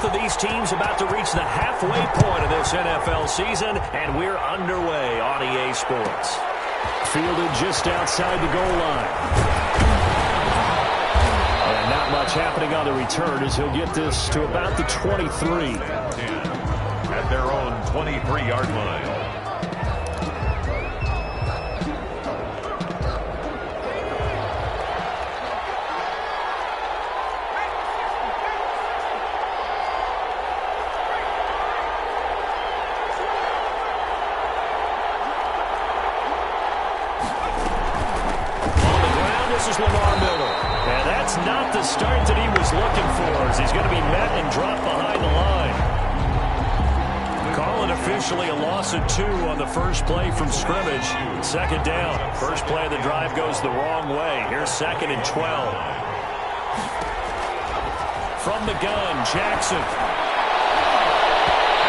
Both of these teams about to reach the halfway point of this NFL season, and we're underway on EA Sports. Fielded just outside the goal line. And not much happening on the return as he'll get this to about the 23. At their own 23-yard line. Not the start that he was looking for, as he's going to be met and dropped behind the line. Call it officially a loss of 2 on the first play from scrimmage. Second down. First play of the drive goes the wrong way. Here's 2nd and 12. From the gun, Jackson.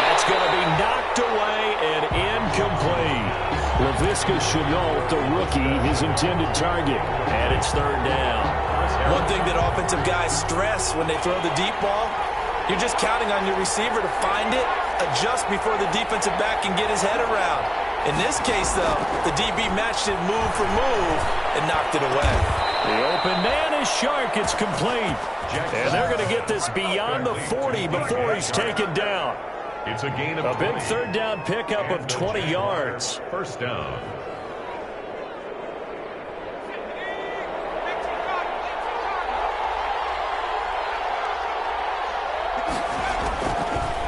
That's going to be knocked away and incomplete. Laviska Shenault, the rookie, his intended target. And it's 3rd down. One thing that offensive guys stress when they throw the deep ball, you're just counting on your receiver to find it, adjust before the defensive back can get his head around. In this case, though, the DB matched it move for move and knocked it away. The open man is Shark. It's complete. And they're going to get this beyond the 40 before he's taken down. It's a gain of a big 3rd down pickup of 20 yards. First down.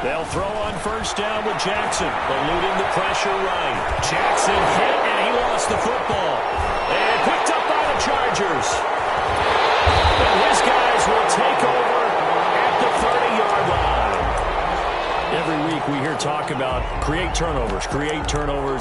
They'll throw on first down with Jackson, eluding the pressure right. Jackson hit, and he lost the football. And picked up by the Chargers. And his guys will take over at the 30-yard line. Every week we hear talk about create turnovers.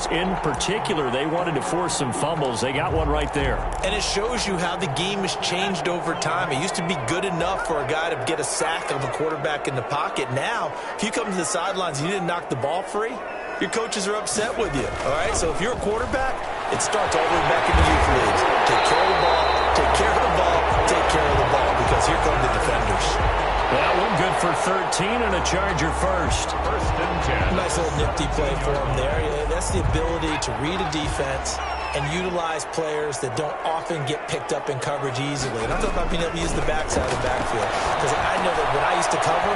In particular, they wanted to force some fumbles. They got one right there. And it shows you how the game has changed over time. It used to be good enough for a guy to get a sack of a quarterback in the pocket. Now, if you come to the sidelines and you didn't knock the ball free, your coaches are upset with you. All right, so if you're a quarterback, it starts all the way back in the youth leagues. Take care of the ball, take care of the ball, take care of the ball, because here come the defenders. That one good for 13 and a Charger first. First and 10. Nice little nifty play for him there. Yeah, that's the ability to read a defense and utilize players that don't often get picked up in coverage easily. And I'm talking about being able to use the backside of the backfield. Because I know that when I used to cover,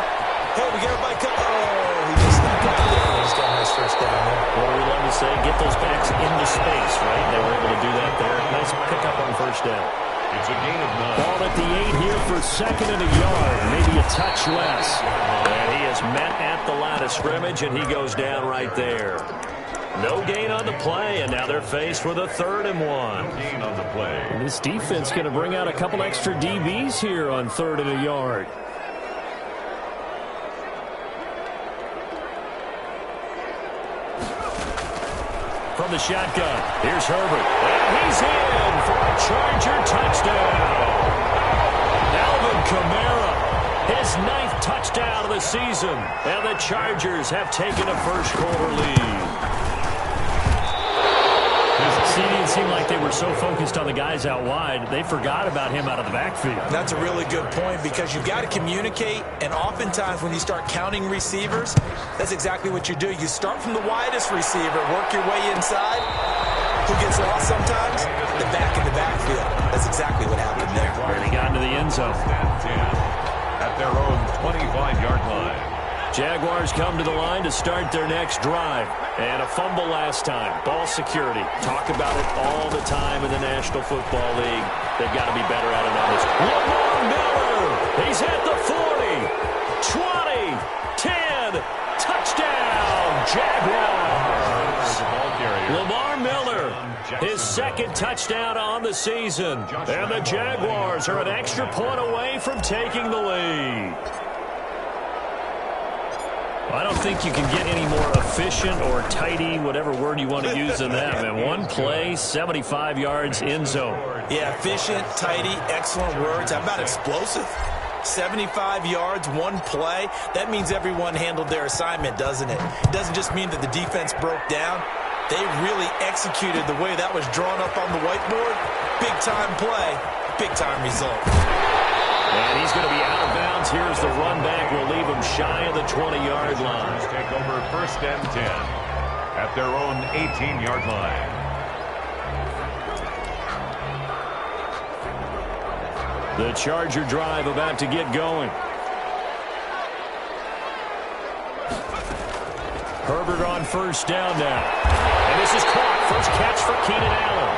hey, we got everybody cover. Oh, he just snapped out there. He's got a nice first down there. What do we love to say? Get those backs into space, right? They were able to do that there. Nice pickup on first down. It's a gain of 9. Ball at the 8 here for 2nd and a yard. Maybe a touch less. And he is met at the line of scrimmage, and he goes down right there. No gain on the play, and now they're faced with a 3rd and 1. No gain on the play. And this defense going to bring out a couple extra DBs here on 3rd and a yard. From the shotgun, here's Herbert. And he's in for a Charger touchdown. Alvin Kamara, his 9th touchdown of the season. And the Chargers have taken a first-quarter lead. It seemed like they were so focused on the guys out wide, they forgot about him out of the backfield. That's a really good point, because you've got to communicate, and oftentimes when you start counting receivers, that's exactly what you do. You start from the widest receiver, work your way inside. Who gets lost sometimes? The back in the backfield. That's exactly what happened there. And he got into the end zone. At their own 25-yard line. Jaguars come to the line to start their next drive. And a fumble last time. Ball security. Talk about it all the time in the National Football League. They've got to be better at it on this. Lamar Miller! He's at the 40, 20, 10, touchdown, Jaguars! Lamar Miller, his 2nd touchdown on the season. And the Jaguars are an extra point away from taking the lead. I don't think you can get any more efficient or tidy, whatever word you want to use than that. And one play, 75 yards, end zone. Yeah, efficient, tidy, excellent words. How about explosive? 75 yards, one play. That means everyone handled their assignment, doesn't it? It doesn't just mean that the defense broke down. They really executed the way that was drawn up on the whiteboard. Big-time play, big-time result. And he's going to be out of bounds. Here's the run back. Will leave him shy of the 20-yard line. Take over 1st and 10 at their own 18-yard line. The Charger drive about to get going. Herbert on 1st down now. And this is caught. First catch for Keenan Allen.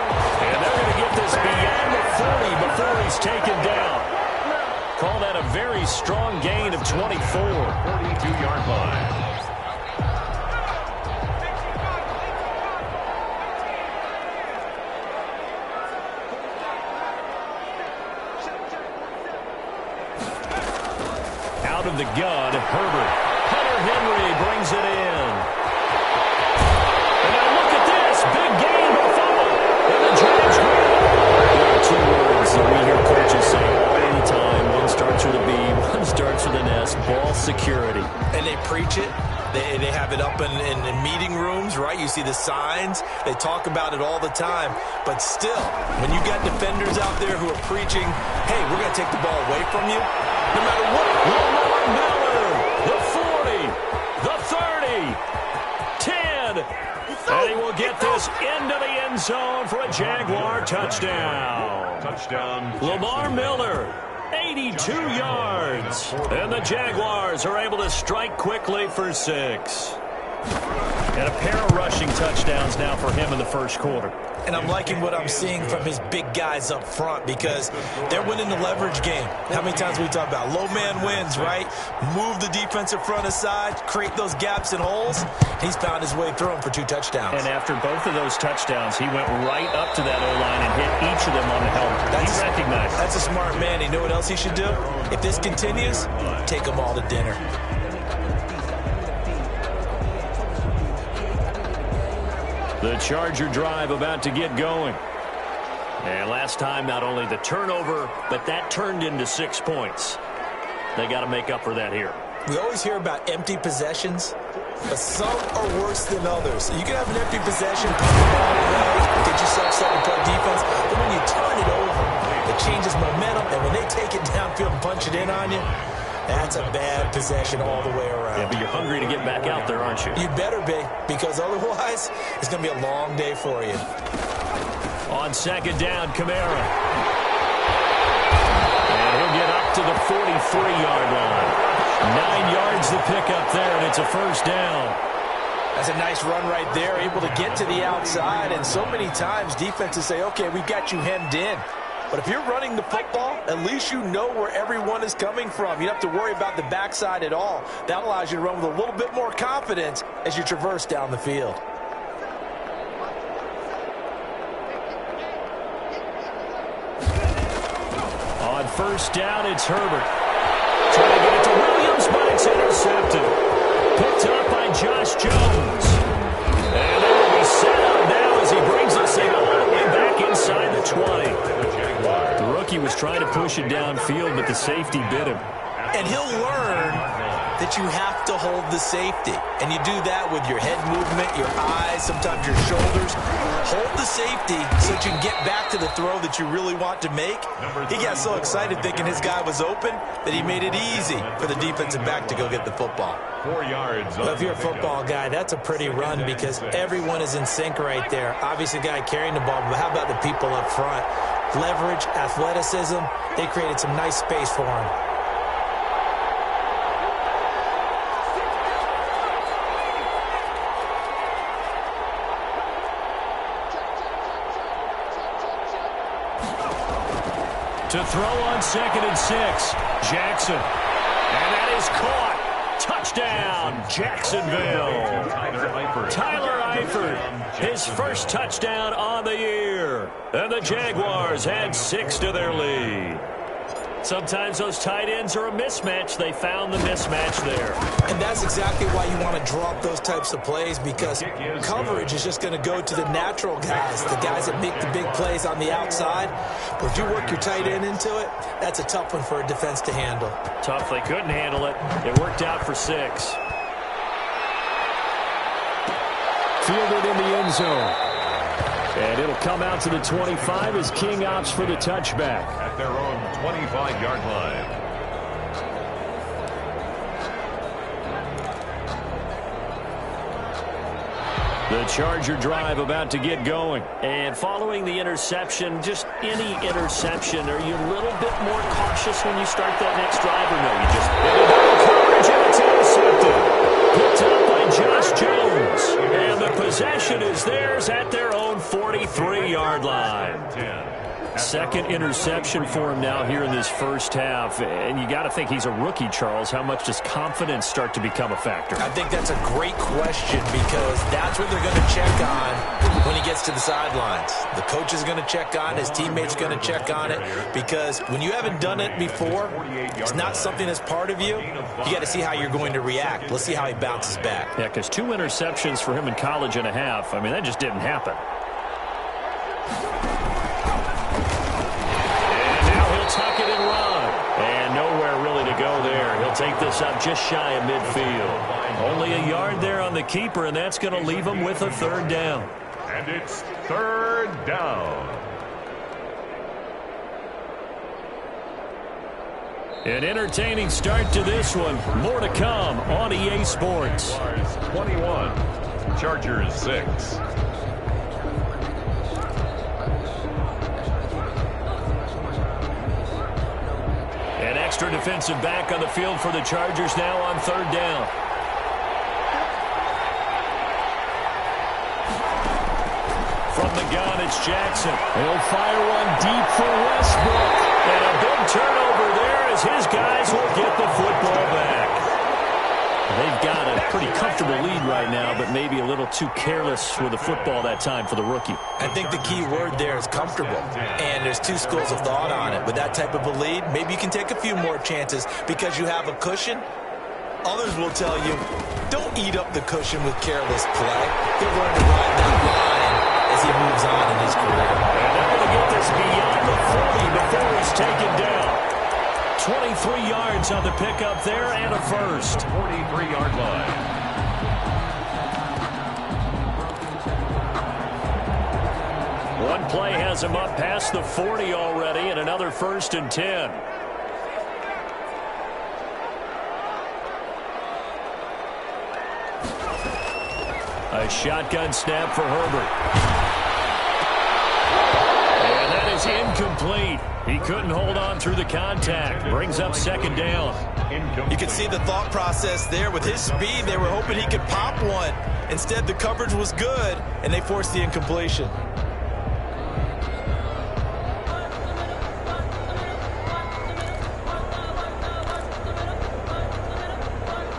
And they're going to get this beyond the 40 before he's taken down. Call that a very strong gain of 24. 42-yard line. Out of the gun, Herbert. Hunter Henry brings it in. And now look at this. Big gain, but fumble. And the Giants grab it. There are 2 words that we hear coaches say all the time. One starts with a B, one starts with an S. Ball security. And they preach it. They have it up in meeting rooms, right? You see the signs. They talk about it all the time. But still, when you got defenders out there who are preaching, hey, we're going to take the ball away from you, no matter what. Lamar Miller, the 40, the 30, 10. And he will get this into the end zone for a Jaguar touchdown. Touchdown. Lamar Miller, 82 yards. And the Jaguars are able to strike quickly for 6. And a pair of rushing touchdowns now for him in the first quarter. And I'm liking what I'm seeing from his big guys up front because they're winning the leverage game. How many times we talk about low man wins, right? Move the defensive front aside, create those gaps and holes. He's found his way through them for 2 touchdowns. And after both of those touchdowns, he went right up to that O-line and hit each of them on the helmet. He recognized. That's a smart man. You know what else he should do? If this continues, take them all to dinner. The Charger drive about to get going. And last time, not only the turnover, but that turned into 6 points. They got to make up for that here. We always hear about empty possessions, but some are worse than others. You can have an empty possession, put the ball away, get yourself something to play defense, but when you turn it over, it changes momentum, and when they take it downfield and punch it in on you, that's a bad possession all the way around. Yeah, but you're hungry to get back out there, aren't you? You better be, because otherwise, it's going to be a long day for you. On 2nd down, Kamara. And he'll get up to the 43-yard line. 9 yards to pick up there, and it's a 1st down. That's a nice run right there, able to get to the outside. And so many times, defenses say, okay, we've got you hemmed in. But if you're running the football, at least you know where everyone is coming from. You don't have to worry about the backside at all. That allows you to run with a little bit more confidence as you traverse down the field. On 1st down, it's Herbert. Trying to get it to Williams, but it's intercepted. Picked up by Josh Jones. And they will be set up now as he brings this thing all the way back inside the 20. The rookie was trying to push it downfield, but the safety bit him. And he'll learn that you have to hold the safety. And you do that with your head movement, your eyes, sometimes your shoulders. Hold the safety so that you can get back to the throw that you really want to make. He got so excited thinking his guy was open that he made it easy for the defensive back to go get the football. 4 yards. Well, if you're a football guy, that's a pretty run because everyone is in sync right there. Obviously, the guy carrying the ball, but how about the people up front? Leverage, athleticism, they created some nice space for him. To throw on 2nd and 6, Jackson. And that is caught. Touchdown, Jacksonville. Tyler Eifert, his first touchdown on the year. And the Jaguars add 6 to their lead. Sometimes those tight ends are a mismatch. They found the mismatch there. And that's exactly why you want to draw up those types of plays because coverage is just going to go to the natural guys, the guys that make the big plays on the outside. But if you work your tight end into it, that's a tough one for a defense to handle. Tough. They couldn't handle it. It worked out for 6. Fielded in the end zone. And it'll come out to the 25 as King opts for the touchback. At their own 25-yard line. The Charger drive about to get going. And following the interception, just any interception, are you a little bit more cautious when you start that next drive, or no? You just coverage and it's intercepted. Picked up by Josh Jones. And the possession is theirs at their own 43-yard line. Second interception for him now here in this first half. And you got to think he's a rookie, Charles. How much does confidence start to become a factor? I think that's a great question because that's what they're going to check on when he gets to the sidelines. The coach is going to check on it. His teammates are going to check on it because when you haven't done it before, it's not something that's part of you. You got to see how you're going to react. Let's see how he bounces back. Yeah, because 2 interceptions for him in college and a half. I mean, that just didn't happen. Tuck it and run. And nowhere really to go there. He'll take this up just shy of midfield. Only a yard there on the keeper, and that's going to leave him with a third down. And it's third down. An entertaining start to this one. More to come on EA Sports. 21, Chargers 6. An extra defensive back on the field for the Chargers now on third down. From the gun, it's Jackson. He'll fire one deep for Westbrook. And a big turnover there as his guys will get the football back. They've got a pretty comfortable lead right now, but maybe a little too careless with the football that time for the rookie. I think the key word there is comfortable, and there's two schools of thought on it. With that type of a lead, maybe you can take a few more chances because you have a cushion. Others will tell you, don't eat up the cushion with careless play. He'll learn to ride that line as he moves on in his career. And now to get this beyond the 40 before he's taken down. 23 yards on the pickup there and a first. 43-yard line. One play has him up past the 40 already, and another 1st and 10. A shotgun snap for Herbert. And that is incomplete. He couldn't hold on through the contact. Brings up second down. You can see the thought process there. With his speed, they were hoping he could pop one. Instead, the coverage was good, and they forced the incompletion.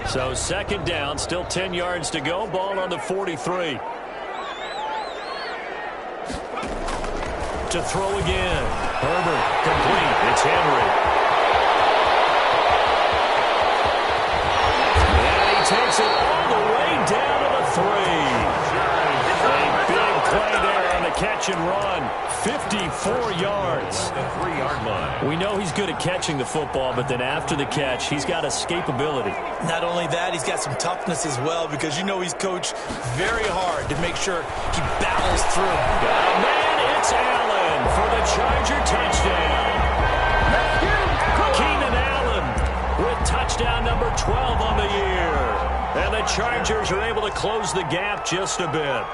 So second down, still 10 yards to go. Ball on the 43. To throw again. Herbert complete. It's Henry. And he takes it all the way down to the 3. A big play there on the catch and run. 54 yards. The 3-yard line. We know he's good at catching the football, but then after the catch, he's got escapability. Not only that, he's got some toughness as well because you know he's coached very hard to make sure he battles through. Man, it's Allen for the Charger touchdown. Keenan Allen with touchdown number 12 on the year. And the Chargers are able to close the gap just a bit.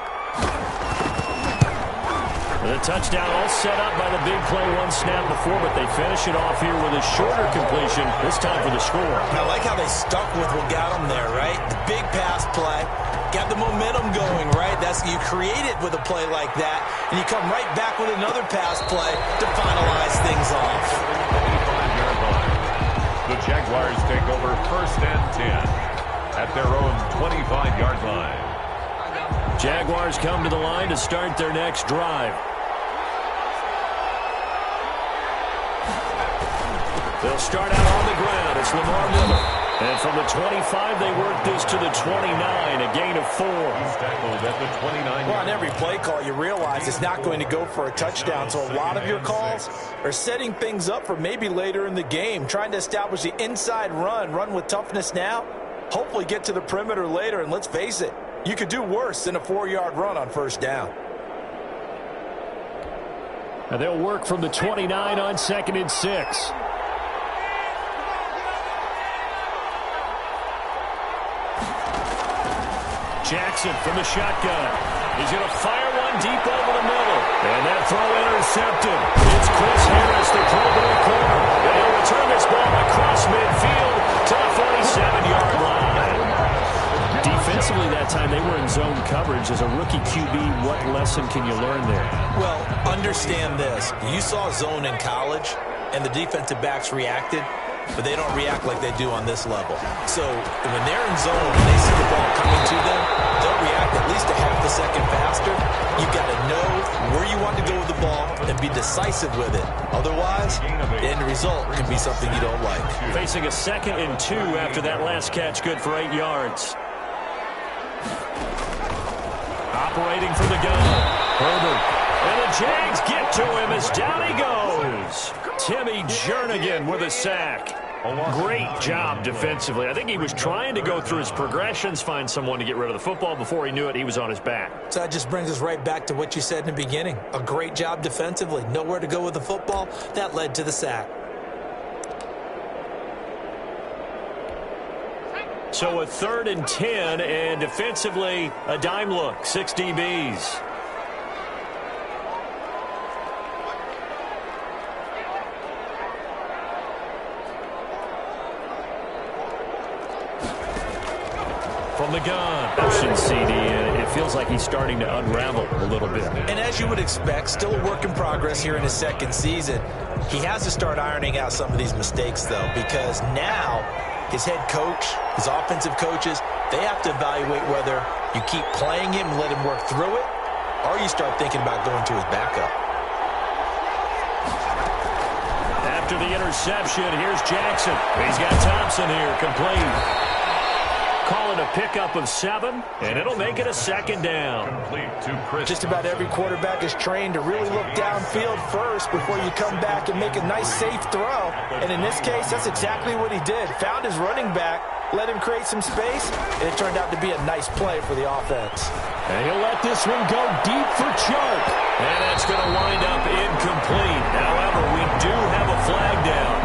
The touchdown all set up by the big play one snap before, but they finish it off here with a shorter completion, this time for the score. I like how they stuck with what got them there, right? The big pass play, got the momentum going, right? That's you create it with a play like that, and you come right back with another pass play to finalize things off. The Jaguars take over 1st and 10 at their own 25-yard line. Jaguars come to the line to start their next drive. They'll start out on the ground. It's Lamar Miller. And from the 25, they work this to the 29, a gain of 4. He's tackled at the 29. Well, on every play call, you realize it's not going to go for a touchdown. So a lot of your calls are setting things up for maybe later in the game, trying to establish the inside run with toughness now, hopefully get to the perimeter later. And let's face it, you could do worse than a 4-yard run on 1st down. And they'll work from the 29 on 2nd and 6. Jackson from the shotgun. He's going to fire one deep over the middle. And that throw intercepted. It's Chris Harris, the Pro Bowl corner. And he'll return this ball across midfield to the 47-yard line. Defensively that time, they were in zone coverage. As a rookie QB, what lesson can you learn there? Well, understand this. You saw zone in college, and the defensive backs reacted, but they don't react like they do on this level. So when they're in zone, when they see the ball coming to them, they'll react at least a half a second faster. You've got to know where you want to go with the ball and be decisive with it. Otherwise, the end result can be something you don't like. Facing a 2nd and 2 after that last catch, good for 8 yards. Operating from the gun, Herbert. And the Jags get to him as down he goes. Timmy Jernigan with a sack. Great job defensively. I think he was trying to go through his progressions, find someone to get rid of the football. Before he knew it, he was on his back. So that just brings us right back to what you said in the beginning. A great job defensively. Nowhere to go with the football. That led to the sack. So a 3rd and 10, and defensively, a dime look. 6 DBs. From the gun, motion CD, and it feels like he's starting to unravel a little bit. And as you would expect, still a work in progress here in his 2nd season. He has to start ironing out some of these mistakes, though, because now his head coach, his offensive coaches, they have to evaluate whether you keep playing him and let him work through it, or you start thinking about going to his backup. After the interception, here's Jackson. He's got Thompson here, complete. Call it a pickup of 7, and it'll make it a 2nd down. Just about every quarterback is trained to really look downfield first before you come back and make a nice, safe throw. And in this case, that's exactly what he did. Found his running back, let him create some space, and it turned out to be a nice play for the offense. And he'll let this one go deep for Chark. And that's going to wind up incomplete. However, we do have a flag down.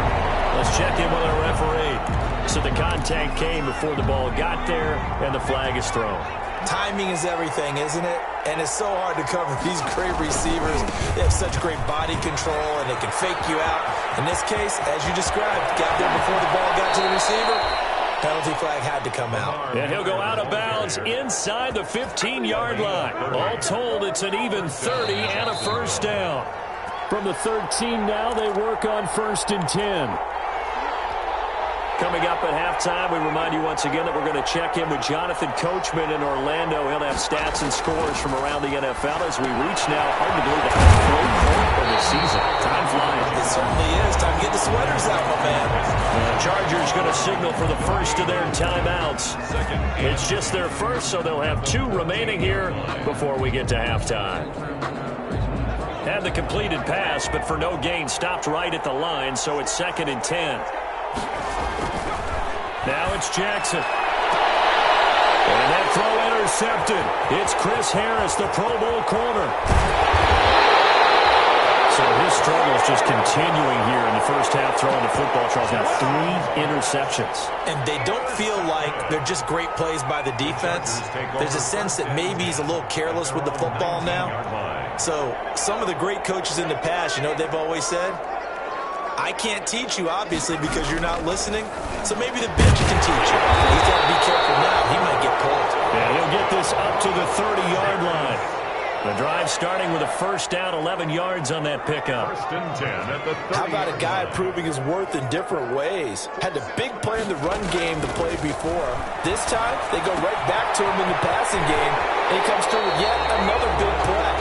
Let's check in with our referee. So the contact came before the ball got there, and the flag is thrown. Timing is everything, isn't it? And it's so hard to cover these great receivers. They have such great body control, and they can fake you out. In this case, as you described, got there before the ball got to the receiver. Penalty flag had to come out. And he'll go out of bounds inside the 15-yard line. All told, it's an even 30 and a 1st down. From the 13 now, they work on 1st and 10. Coming up at halftime, we remind you once again that we're going to check in with Jonathan Coachman in Orlando. He'll have stats and scores from around the NFL as we reach now, hard to believe, the halfway point of the season. Time flying. It certainly is. Time to get the sweaters out, my man. The Chargers going to signal for the first of their timeouts. It's just their first, so they'll have 2 remaining here before we get to halftime. Had the completed pass, but for no gain, stopped right at the line, so it's 2nd and 10. Now it's Jackson. And that throw intercepted. It's Chris Harris, the Pro Bowl corner. So his struggle is just continuing here in the first half, throwing the football. Charles now 3 interceptions. And they don't feel like they're just great plays by the defense. There's a sense that maybe he's a little careless with the football now. So some of the great coaches in the past, you know what they've always said? I can't teach you, obviously, because you're not listening. So maybe the bench can teach you. He's got to be careful now. He might get pulled. And he'll get this up to the 30-yard line. The drive starting with a 1st down, 11 yards on that pickup. 1st and 10 at the 30. How about a guy proving his worth in different ways? Had a big play in the run game the play before. This time, they go right back to him in the passing game, and he comes through with yet another big play.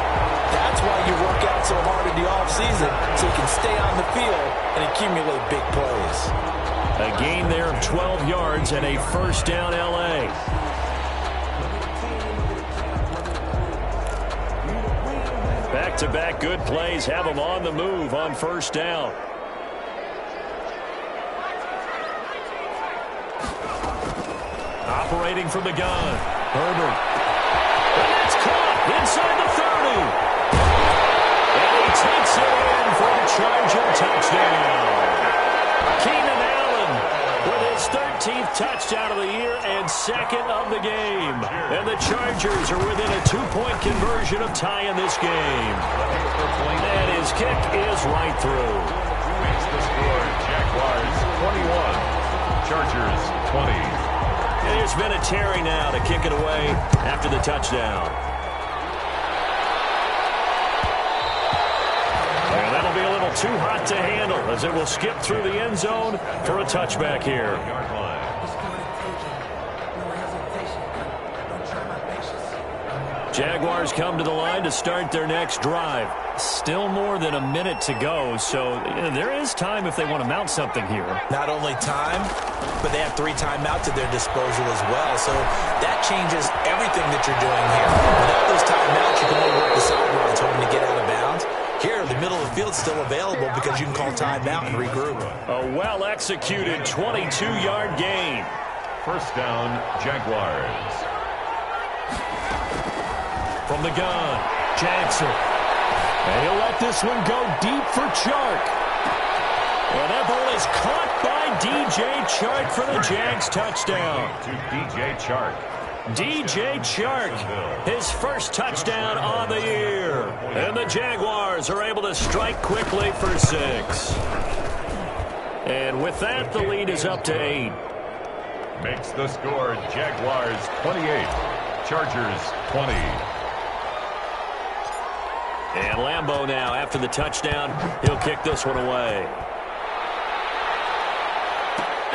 That's why you work out so hard in the offseason, so you can stay on the field and accumulate big plays. A gain there of 12 yards and a 1st down L.A. Back-to-back good plays have them on the move on 1st down. Operating from the gun, Herbert. And it's caught inside the 30. And he takes it in for the Charger touchdown. Keenan Allen with his 13th touchdown of the year and second of the game. And the Chargers are within a 2-point conversion of tying this game. And his kick is right through. Makes the score Jaguars 21, Chargers 20. And there's been a Terry now to kick it away after the touchdown. And that'll be a little too hot to handle as it will skip through the end zone for a touchback here. Jaguars come to the line to start their next drive. Still more than a minute to go, so there is time if they want to mount something here. Not only time, but they have 3 timeouts at their disposal as well, so that changes everything that you're doing here. Without those timeouts, you can only work the sidelines hoping to get out of bounds. Here, the middle of the field is still available because you can call timeout and regroup. A well-executed 22-yard gain. First down, Jaguars. From the gun, Jackson. And he'll let this one go deep for Chark. And that ball is caught by DJ Chark for the Jags touchdown. To DJ Chark. DJ Chark, his first touchdown on the year. And the Jaguars are able to strike quickly for 6. And with that, the lead is up to 8. Makes the score Jaguars 28, Chargers 20. And Lambeau now, after the touchdown, he'll kick this one away.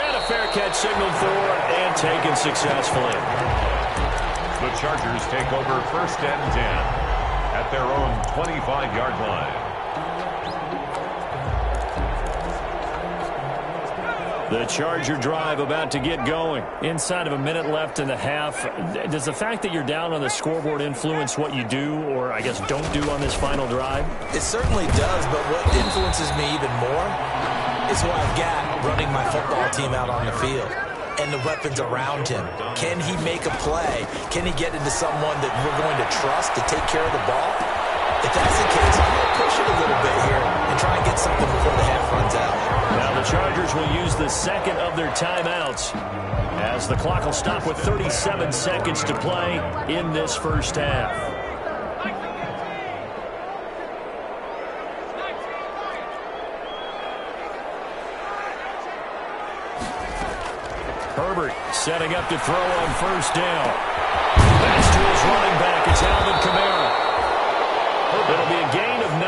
And a fair catch signaled for and taken successfully. The Chargers take over first and 10 at their own 25-yard line. The Charger drive about to get going. Inside of a minute left in the half. Does the fact that you're down on the scoreboard influence what you do, or I guess don't do on this final drive? It certainly does, but what influences me even more is who I've got running my football team out on the field and the weapons around him. Can he make a play? Can he get into someone that we're going to trust to take care of the ball? If that's the case, I'm going to push it a little bit here and try and get something before the half runs out. Now the Chargers will use the second of their timeouts as the clock will stop with 37 seconds to play in this first half. Herbert setting up to throw on first down. Pass to his running back. It's Alvin Kamara. It'll be a gain of 9,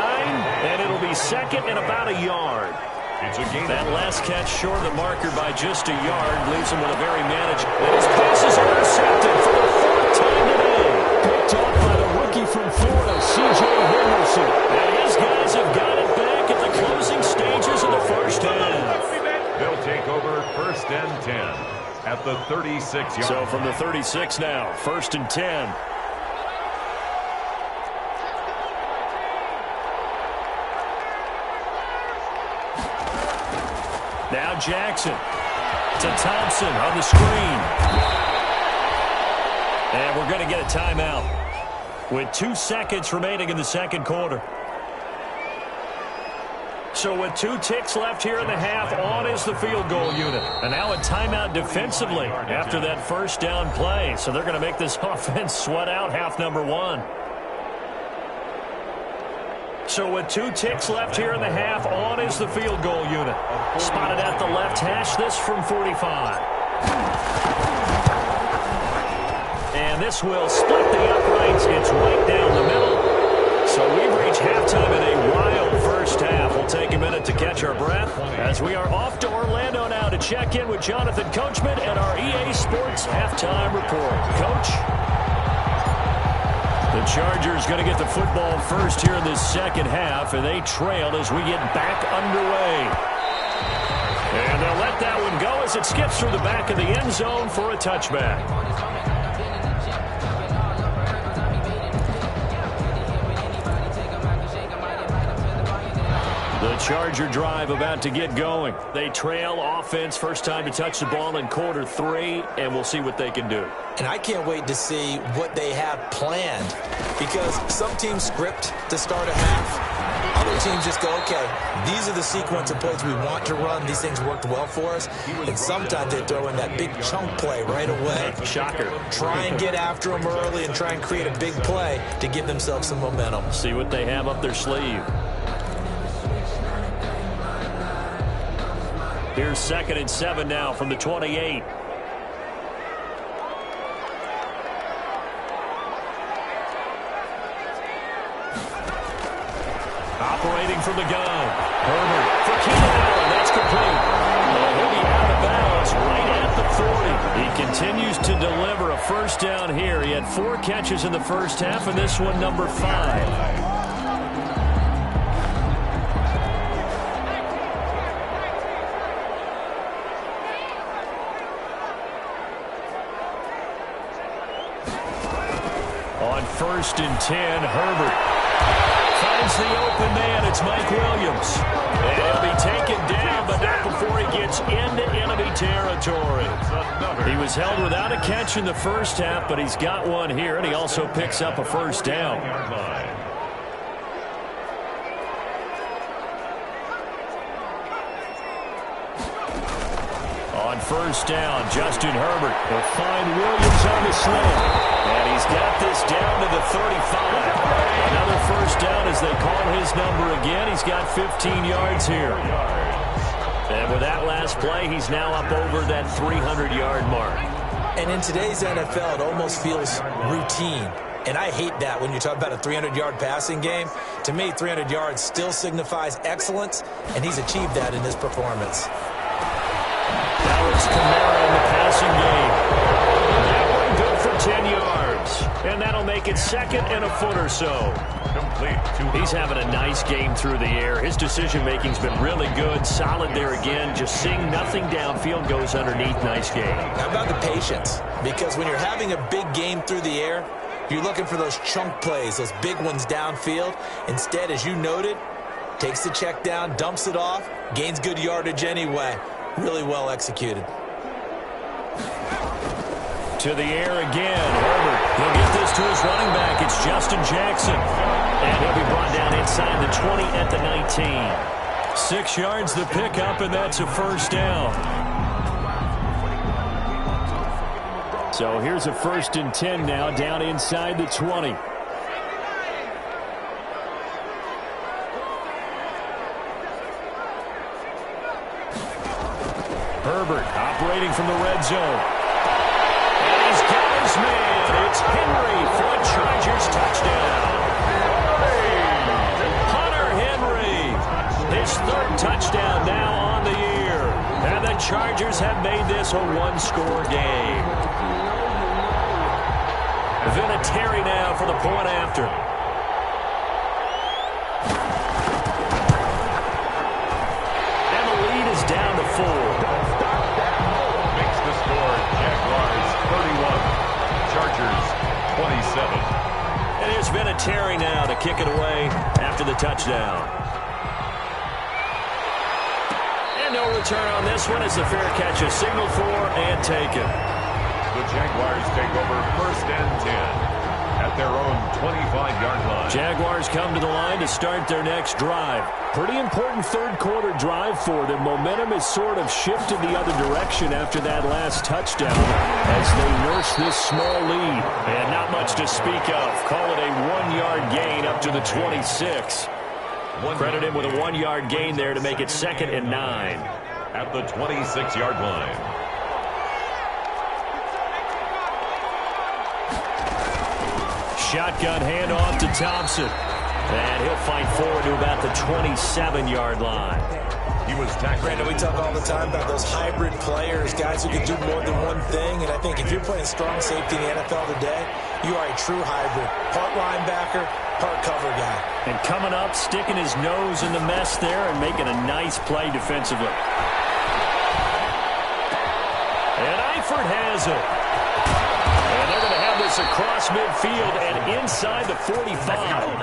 and it'll be second and about a yard. It's a gain. That last catch short of the marker by just a yard leaves him with a very managed. And his pass is intercepted for the 4th time today. Picked off by the rookie from Florida, C.J. Henderson. And his guys have got it back at the closing stages of the first half. They'll take over first and 10 at the 36-yard. So from the 36 now, first and 10. Now Jackson to Thompson on the screen. And we're going to get a timeout with 2 seconds remaining in the second quarter. So with 2 ticks left here in the half, on is the field goal unit. And now a timeout defensively after that first down play. So they're going to make this offense sweat out half number 1. So with 2 ticks left here in the half, on is the field goal unit. Spotted at the left hash, this from 45. And this will split the uprights. It's right down the middle. So we've reached halftime in a wild first half. We'll take a minute to catch our breath as we are off to Orlando now to check in with Jonathan Coachman and our EA Sports halftime report. Coach? The Chargers going to get the football first here in this second half, and they trail as we get back underway. And they'll let that one go as it skips through the back of the end zone for a touchback. The Charger drive about to get going. They trail offense, first time to touch the ball in quarter 3, and we'll see what they can do. And I can't wait to see what they have planned, because some teams script to start a half. Other teams just go, okay, these are the sequence of plays we want to run. These things worked well for us. And sometimes they throw in that big chunk play right away. Shocker. Try and get after them early and try and create a big play to give themselves some momentum. See what they have up their sleeve. Here's 2nd and 7 now from the 28. Operating from the gun. Herbert for Keenan Allen. That's complete. He'll be out of bounds right at the 40. He continues to deliver a first down here. He had 4 catches in the first half, and this one number 5. On 1st and 10, Herbert finds the open man. It's Mike Williams. And he'll be taken down, but not before he gets into enemy territory. He was held without a catch in the first half, but he's got one here, and he also picks up a first down. On 1st down, Justin Herbert will find Williams on the slant. And he's got this down to the 35. Another first down as they call his number again. He's got 15 yards here. And with that last play, he's now up over that 300-yard mark. And in today's NFL, it almost feels routine. And I hate that when you talk about a 300-yard passing game. To me, 300 yards still signifies excellence, and he's achieved that in this performance. Now it's Kamara in the passing game. That one good for 10 yards. And that'll make it 2nd and a foot or so. He's having a nice game through the air. His decision-making's been really good. Solid there again. Just seeing nothing downfield, goes underneath. Nice game. How about the patience? Because when you're having a big game through the air, you're looking for those chunk plays, those big ones downfield. Instead, as you noted, takes the check down, dumps it off, gains good yardage anyway. Really well executed. To the air again. Herbert. He'll get this to his running back. It's Justin Jackson. And he'll be brought down inside the 20 at the 19. 6 yards the pickup, and that's a first down. So here's a 1st and 10 now, down inside the 20. Herbert operating from the red zone. Man, it's Henry for a Chargers touchdown. Hunter Henry, his 3rd touchdown now on the year. And the Chargers have made this a 1-score game. Vinatieri now for the point after. And the lead is down to 4. Makes the score Jaguars 31. Chargers 27. And here's Vinatieri now to kick it away after the touchdown. And no return on this one as the fair catch is signaled for and taken. The Jaguars take over 1st and 10 at their own 25-yard line. Jaguars come to the line to start their next drive. Pretty important 3rd quarter drive for them. Momentum has sort of shifted the other direction after that last touchdown as they nurse this small lead. And not much to speak of. Call it a 1-yard gain up to the 26. Credit him with a 1-yard gain there to make it 2nd and 9. At the 26-yard line. Shotgun handoff to Thompson. And he'll fight forward to about the 27-yard line. He was tackled. Brandon, we talk all the time about those hybrid players, guys who can do more than one thing. And I think if you're playing strong safety in the NFL today, you are a true hybrid. Part linebacker, part cover guy. And coming up, sticking his nose in the mess there and making a nice play defensively. And Eifert has it. And they're going to have this across midfield and inside the 45.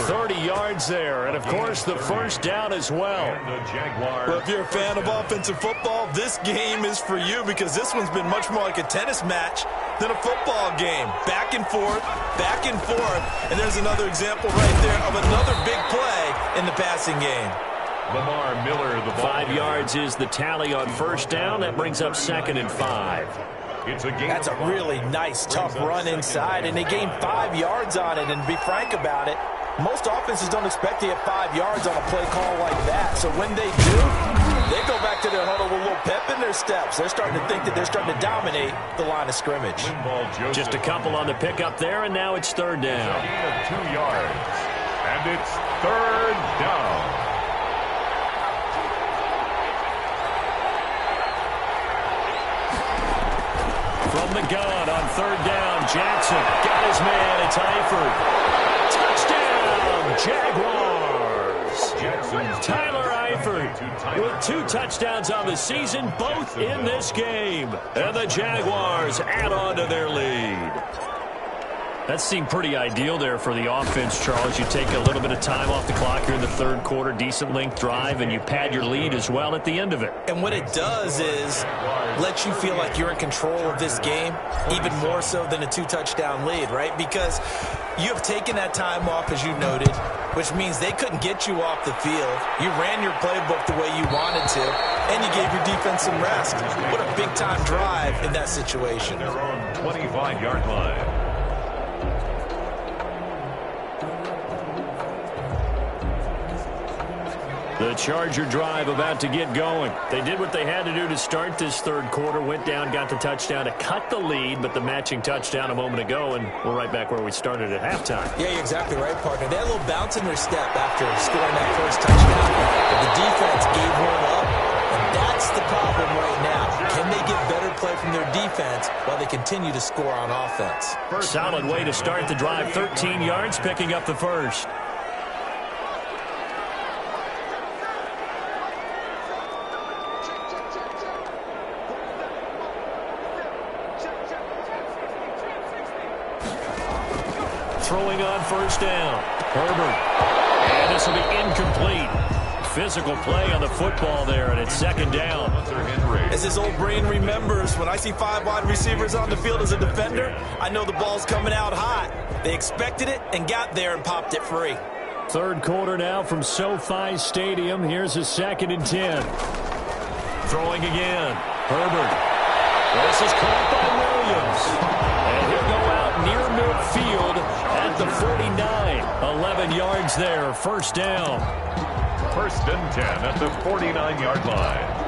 30 yards there. And, of course, the first down as well. Well, if you're a fan of offensive football, this game is for you because this one's been much more like a tennis match than a football game. Back and forth, and there's another example right there of another big play in the passing game. Lamar Miller, the ball. 5 yards is the tally on first down. That brings up 2nd and 5. It's a game. That's a really nice, tough run inside, and they gained 5 yards on it. And to be frank about it, most offenses don't expect to get 5 yards on a play call like that. So when they do, they go back to their huddle with a little pep in their steps. They're starting to think that they're starting to dominate the line of scrimmage. Just a couple on the pickup there, and now it's 3rd down. A gain of 2 yards, and it's 3rd down. From the gun on 3rd down, Jackson got his man. It's Eifert. Touchdown, Jaguars. Tyler Eifert with 2 touchdowns on the season, both in this game. And the Jaguars add on to their lead. That seemed pretty ideal there for the offense, Charles. You take a little bit of time off the clock here in the 3rd quarter, decent length drive, and you pad your lead as well at the end of it. And what it does is let you feel like you're in control of this game, even more so than a 2-touchdown lead, right? Because you have taken that time off, as you noted, which means they couldn't get you off the field. You ran your playbook the way you wanted to, and you gave your defense some rest. What a big-time drive in that situation. Their own 25-yard line. The Charger drive about to get going. They did what they had to do to start this 3rd quarter, went down, got the touchdown to cut the lead, but the matching touchdown a moment ago, and we're right back where we started at halftime. Yeah, you're exactly right, partner. They had a little bounce in their step after scoring that first touchdown, but the defense gave one up, and that's the problem right now. Can they get better play from their defense while they continue to score on offense? Solid way to start the drive, 13 yards, picking up the first. Throwing on first down. Herbert. And this will be incomplete. Physical play on the football there, and it's 2nd down. As his old brain remembers, when I see 5 wide receivers on the field as a defender, I know the ball's coming out hot. They expected it and got there and popped it free. 3rd quarter now from SoFi Stadium. Here's a 2nd and 10. Throwing again. Herbert. This is caught by Williams. And he'll go out near midfield at the 49. 11 yards there. 1st down. 1st and 10 at the 49-yard line.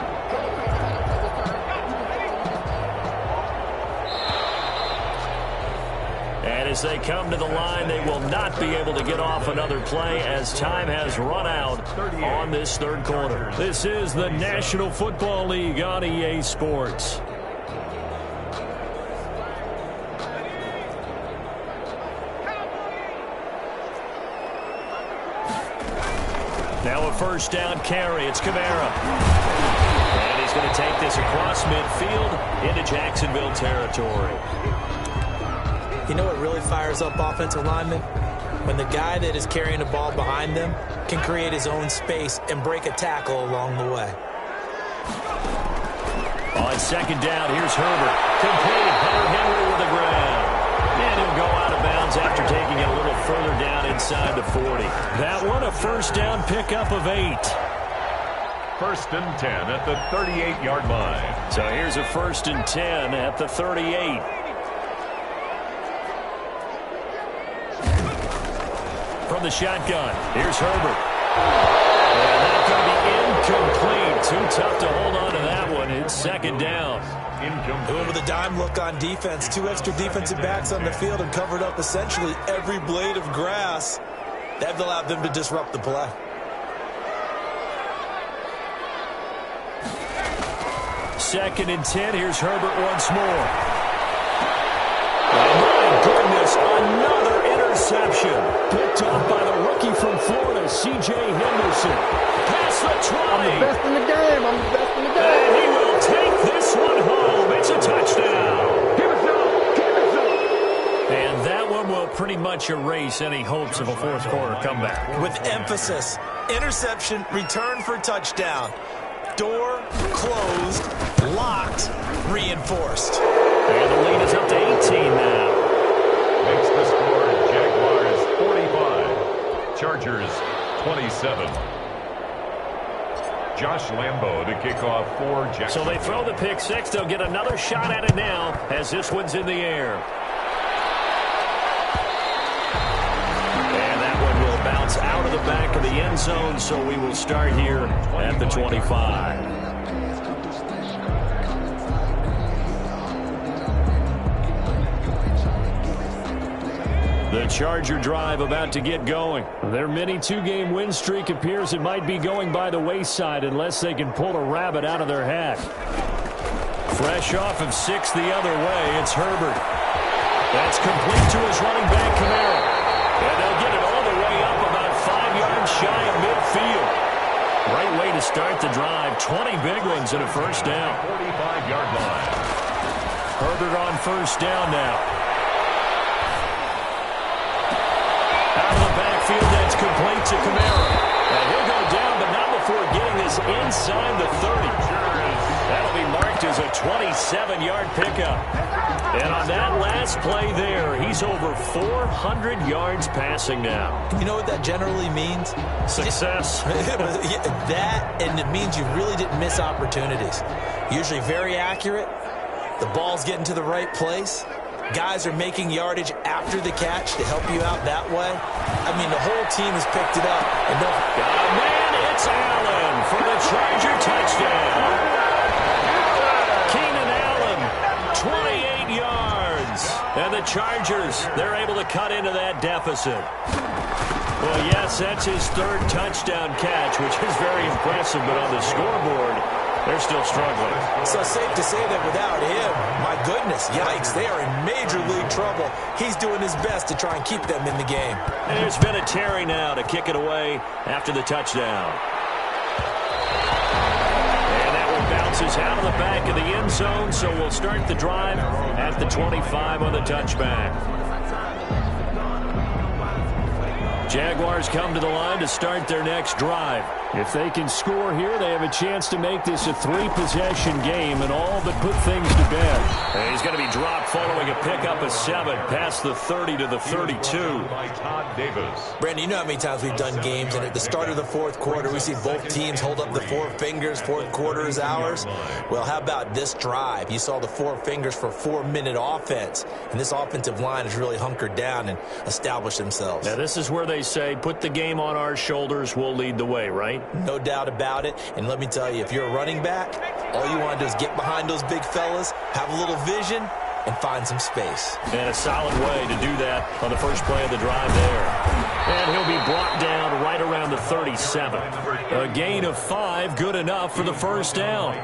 And as they come to the line, they will not be able to get off another play as time has run out on this 3rd quarter. This is the National Football League on EA Sports. Now a 1st down carry. It's Kamara. And he's going to take this across midfield into Jacksonville territory. You know what really fires up offensive linemen? When the guy that is carrying the ball behind them can create his own space and break a tackle along the way. On 2nd down, here's Herbert. Complete. Hunter Henry with the ground. And he'll go out of bounds after taking it a little further down inside the 40. That one, a 1st down pickup of 8. 1st and 10 at the 38-yard line. So here's a 1st and 10 at the 38. From the shotgun, here's Herbert. And that's going to be incomplete. Too tough to hold on to that one. It's 2nd down. Incomplete. With a dime look on defense, 2 extra defensive backs on the field and covered up essentially every blade of grass. That allowed them to disrupt the play. Second and 10. Here's Herbert once more. Oh, my goodness, another interception. Picked off by the rookie from Florida, C.J. Henderson. Past the 20. I'm the best in the game. I'm the best in the game. And he will take this one home. It's a touchdown. Give it to him. Give it to him. And that one will pretty much erase any hopes of a 4th quarter comeback. With emphasis, interception, return for touchdown. Door closed, locked, reinforced. And the lead is up to 18 Chargers 27. Josh Lambo to kick off for Jackson. So they throw the pick six. They'll get another shot at it now as this one's in the air. And that one will bounce out of the back of the end zone, so we will start here at the 25. The Charger drive about to get going. Their mini two-game win streak appears it might be going by the wayside unless they can pull a rabbit out of their hat. Fresh off of 6 the other way, it's Herbert. That's complete to his running back, Kamara. And they'll get it all the way up about 5 yards shy of midfield. Great way to start the drive. 20 big ones and a first down. 45-yard line. Herbert on first down now. Out of the backfield, that's complete to Kamara. And he'll go down, but not before getting this inside the 30. That'll be marked as a 27-yard pickup. And on that last play there, he's over 400 yards passing now. You know what that generally means? Success. That, and it means you really didn't miss opportunities. Usually very accurate. The ball's getting to the right place. Guys are making yardage after the catch to help you out that way. I mean, the whole team has picked it up. And got a man, it's Allen for the Charger touchdown. Keenan Allen, 28 yards. And the Chargers, they're able to cut into that deficit. Well, yes, that's his 3rd touchdown catch, which is very impressive, but on the scoreboard, they're still struggling. So safe to say that without him, my goodness, yikes, they are in major league trouble. He's doing his best to try and keep them in the game. And there's Vinatieri now to kick it away after the touchdown. And that one bounces out of the back of the end zone, so we'll start the drive at the 25 on the touchback. Jaguars come to the line to start their next drive. If they can score here, they have a chance to make this a 3-possession game and all but put things to bed. And he's going to be dropped following a pickup of 7 past the 30 to the 32. By Todd Davis. Brandon, you know how many times we've done games, and at the start of the 4th quarter, we see both teams hold up the 4 fingers, 4th quarter is ours. Well, how about this drive? You saw the 4 fingers for 4-minute offense, and this offensive line has really hunkered down and established themselves. Now, this is where they say, put the game on our shoulders, we'll lead the way, right? No doubt about it. And let me tell you, if you're a running back, all you want to do is get behind those big fellas, have a little vision, and find some space. And a solid way to do that on the first play of the drive there. And he'll be brought down right around the 37. A gain of 5, good enough for the first down.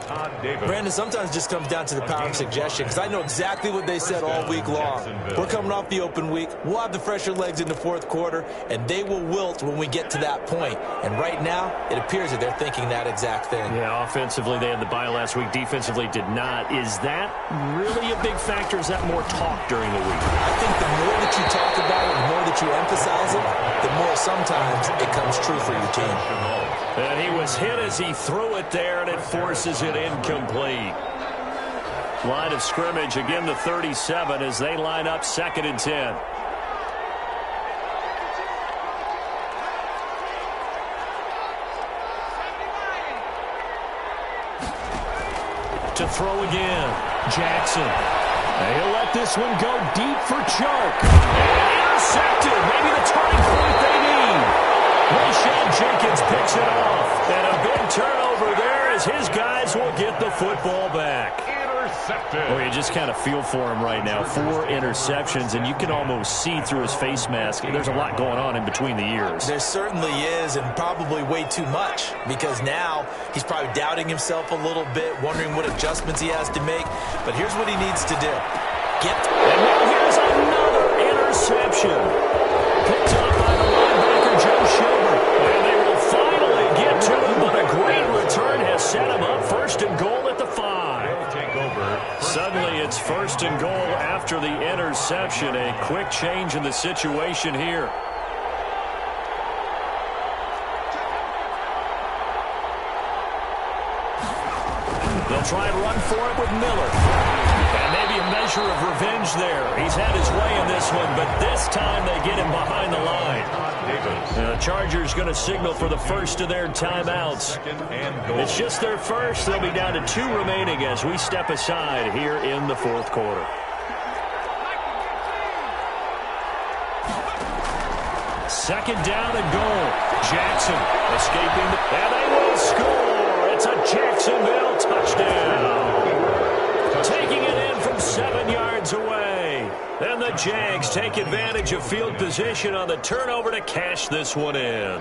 Brandon, sometimes it just comes down to the power of suggestion, because I know exactly what they said all week long. We're coming off the open week. We'll have the fresher legs in the 4th quarter, and they will wilt when we get to that point. And right now, it appears that they're thinking that exact thing. Yeah, offensively, they had the bye last week. Defensively, did not. Is that really a big factor? Or is that more talk during the week? I think the more that you talk about it, the more that you emphasize it, the more sometimes it comes true for your team. And he was hit as he threw it there, and it forces it incomplete. Line of scrimmage, again the 37 as they line up 2nd and 10. To throw again, Jackson. He'll let this one go deep for Chark. And intercepted. Maybe the turning point they need. Rashad Jenkins picks it off. And a big turnover there as his guys will get the football back. Intercepted. Oh, you just kind of feel for him right now. 4 interceptions, and you can almost see through his face mask. There's a lot going on in between the ears. There certainly is, and probably way too much, because now he's probably doubting himself a little bit, wondering what adjustments he has to make. But here's what he needs to do. And now here's another interception. Picked up by the linebacker, Joe Schilber. And they will finally get to him, but a great return has set him up 1st and goal at the 5. Suddenly it's 1st and goal after the interception. A quick change in the situation here. They'll try and run for it with Miller. And maybe a measure measure of revenge there. He's had his way in this one, but this time they get him behind the line. The Chargers going to signal for the first of their timeouts. It's just their first. They'll be down to 2 remaining as we step aside here in the fourth quarter. Second down and goal. Jackson escaping, and they will score. It's a Jacksonville touchdown. Taking it in from 7 yards away. Then the Jags take advantage of field position on the turnover to cash this one in.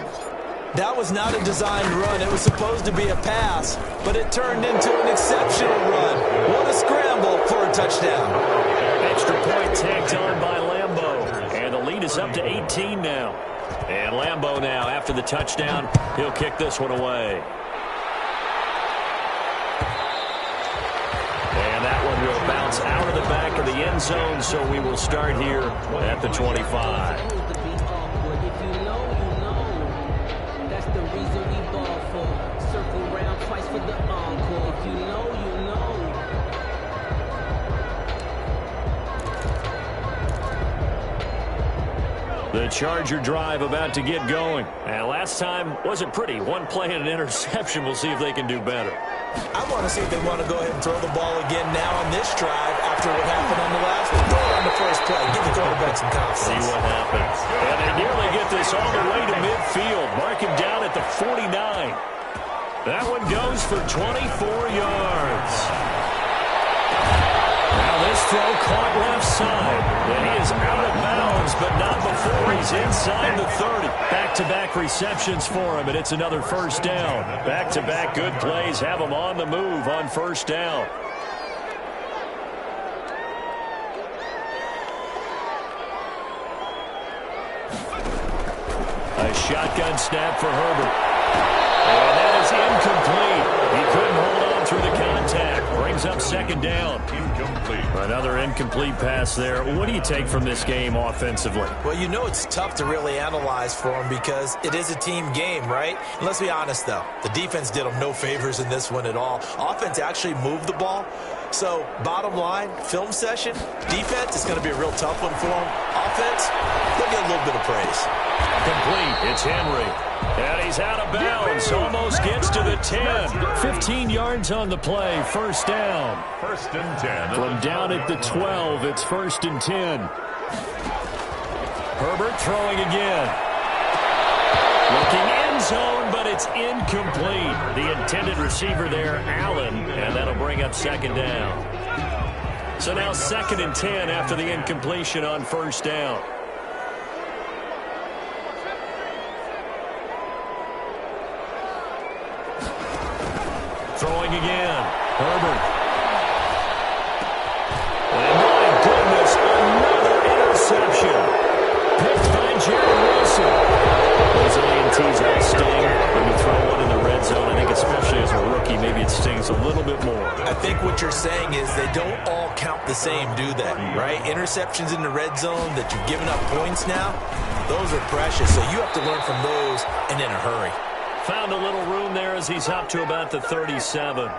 That was not a designed run. It was supposed to be a pass, but it turned into an exceptional run. What a scramble for a touchdown. Extra point tagged on by Lambeau. And the lead is up to 18 now. And Lambeau now, after the touchdown, he'll kick this one away. And that one will bounce out of the back of the end zone, so we will start here at the 25. The Charger drive about to get going. And last time wasn't pretty. One play and an interception. We'll see if they can do better. I want to see if they want to go ahead and throw the ball again now on this drive after what happened on the last one. Throw it on the first play. Give the quarterback some confidence. See what happens. And they nearly get this all the way to midfield. Mark him down at the 49. That one goes for 24 yards. Now this throw caught left side. And he is out of bounds, but not before he's inside the 30. Back-to-back receptions for him, and it's another first down. Back-to-back good plays have him on the move on first down. A shotgun snap for Herbert. And that is incomplete. He couldn't hold on through the contact. Brings up second down. Incomplete. Another incomplete pass there. What do you take from this game offensively? Well, you know it's tough to really analyze for them because it is a team game, right? And let's be honest, though. The defense did them no favors in this one at all. Offense actually moved the ball. So, bottom line, film session, defense is going to be a real tough one for them. Offense, they'll get a little bit of praise. Complete. It's Henry. And he's out of bounds. Almost gets to the 10. 15 yards on the play. First down. First and 10. From down at the 12, it's first and 10. Herbert throwing again. Looking end zone, but it's incomplete. The intended receiver there, Allen, and that'll bring up second down. So now second and 10 after the incompletion on first down. Throwing again. Herbert. And my goodness, another interception. Picked by Jared Wilson. Those A&T's all sting when you throw one in the red zone. I think especially as a rookie, maybe it stings a little bit more. I think what you're saying is they don't all count the same, do they? Right? Interceptions in the red zone that you've given up points now, those are precious. So you have to learn from those and in a hurry. Found a little room there as he's up to about the 37.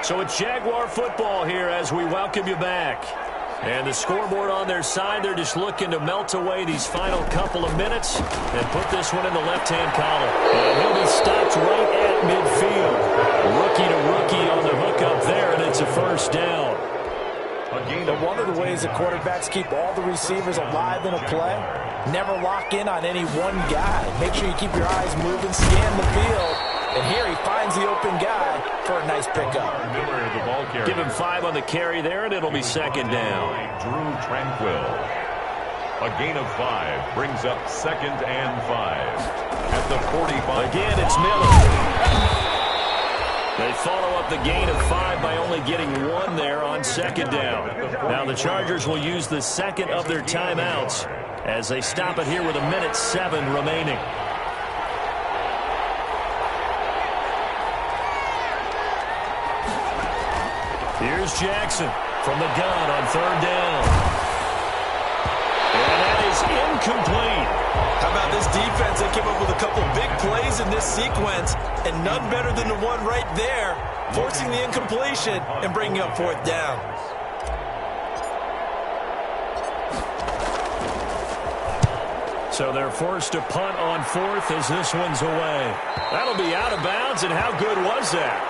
So it's Jaguar football here as we welcome you back. And the scoreboard on their side, they're just looking to melt away these final couple of minutes and put this one in the left-hand column. And he'll be stopped right at midfield. Rookie to rookie on the hook up there, and it's a first down. But one of the ways that quarterbacks keep all the receivers alive in a play, never lock in on any one guy. Make sure you keep your eyes moving, scan the field. And here he finds the open guy for a nice pickup. Miller, the ball carrier. Give him 5 on the carry there, and it'll be second down. Drew Tranquil. A gain of 5 brings up second and 5. At the 45. Again, it's Miller. They follow up the gain of 5 by only getting 1 there on second down. Now the Chargers will use the second of their timeouts as they stop it here with 1:07 remaining. Here's Jackson from the gun on third down. And that is incomplete. How about this defense? They came up with a couple big plays in this sequence, and none better than the one right there, forcing the incompletion and bringing up fourth down. So they're forced to punt on fourth as this one's away. That'll be out of bounds, and how good was that?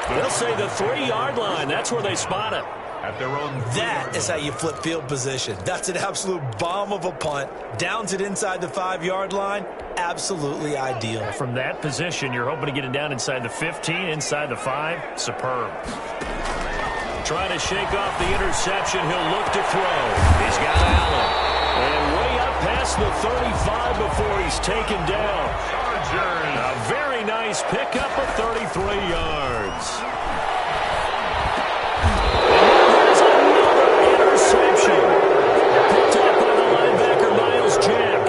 They'll say the 3-yard line. That's where they spot it. At their own. That is how you flip field position. That's an absolute bomb of a punt. Downs it inside the 5-yard line. Absolutely ideal. From that position, you're hoping to get it down inside the 15, inside the 5. Superb. Trying to shake off the interception. He'll look to throw. He's got Allen. And way up past the 35 before he's taken down. A very nice pickup of 33 yards. There's another interception. Picked up by the linebacker, Miles Jack.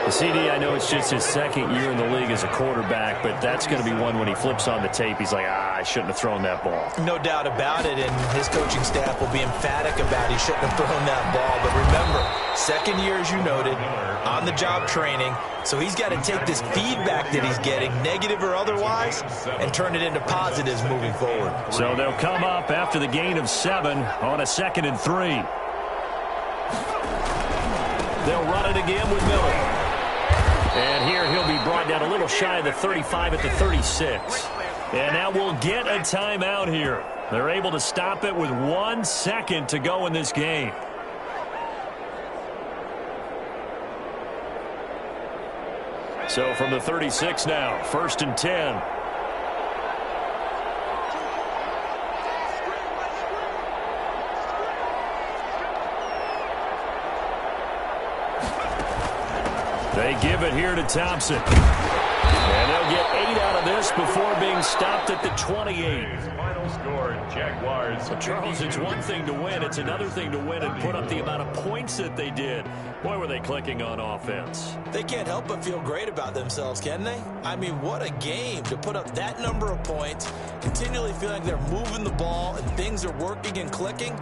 The CD, I know it's just his second year in the league as a quarterback, but that's going to be one when he flips on the tape. He's like, I shouldn't have thrown that ball. No doubt about it, and his coaching staff will be emphatic about he shouldn't have thrown that ball. But remember, second year, as you noted, on-the-job training, so he's got to take this feedback that he's getting, negative or otherwise, and turn it into positives moving forward. So they'll come up after the gain of 7 on a 2nd and 3. They'll run it again with Miller. And here he'll be brought down a little shy of the 35 at the 36. And now we'll get a timeout here. They're able to stop it with 1 second to go in this game. So from the 36 now, 1st and 10. They give it here to Thompson. And they'll get 8 out of this before being stopped at the 28. Final score, Jaguars. So Charles, it's one thing to win. It's another thing to win and put up the amount of points that they did. Boy, were they clicking on offense. They can't help but feel great about themselves, can they? I mean, what a game to put up that number of points, continually feeling they're moving the ball and things are working and clicking.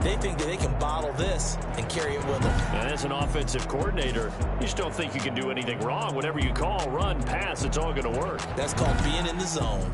They think that they can bottle this and carry it with them. And as an offensive coordinator, you just don't think you can do anything wrong. Whatever you call, run, pass, it's all going to work. That's called being in the zone.